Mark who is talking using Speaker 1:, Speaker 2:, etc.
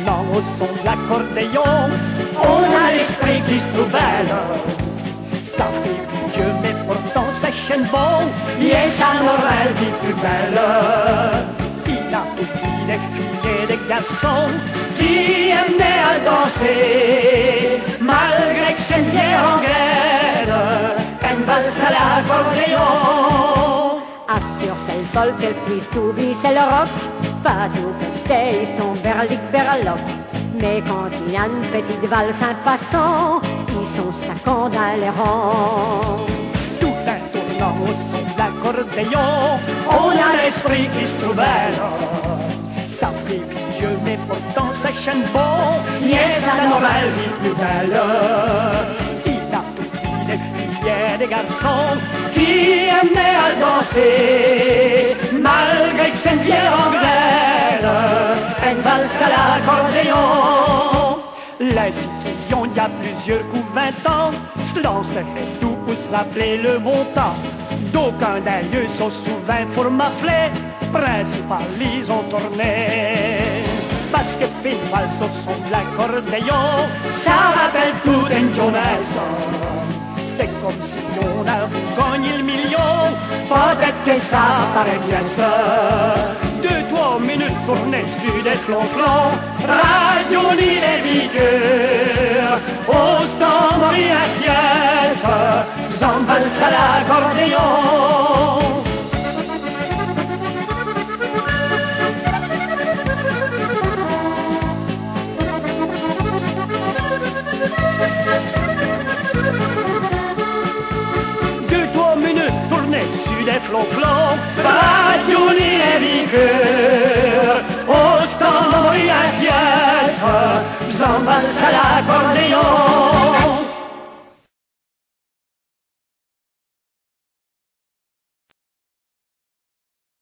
Speaker 1: tournant au son de l'accordéon, on a l'esprit qui se trouve belle. Ça fait plus vieux mais pourtant ça chaîne bon, et ça n'aurait vie plus belle. Il a oublié des filles et des garçons qui aimaient à danser, malgré que c'est une vieille anglaise, une valse à l'accordéon.
Speaker 2: Astur, c'est le folk, le plus stoubi, c'est le rock. Pas tout pesté, ils sont berlic, berloc. Mais quand il y a une petite valse, un passant, ils sont 50 dans les rangs.
Speaker 1: Tout un tournant au son de l'accordéon, on a l'esprit qui se trouve belle. Ça fait plus vieux mais pourtant ça chaîne bon, et ça n'aurait vie plus belle. Il a oublié des filles et des garçons qui aimaient à danser, malgré que c'est une vieille anglaise, une valse à l'accordéon. Les citillons, il y a plusieurs coups 20 ans, se lancent le tout pour se rappeler le bon temps. D'aucuns d'ailleurs sont souvent formaflés, principal ils ont tourné. Parce que une valse au son de l'accordéon, ça rappelle toute une jeunesse. C'est comme si on avait gagné le million, peut-être que ça paraît bien ça. 2-3 minutes tournées dessus des flonflons, radio ni les vigueurs, au stand rien fiesse, j'en valse à l'accordéon. Des flonflons, radio ni les vigueurs, au stand rien fiesse, j'en valse à l'accordéon.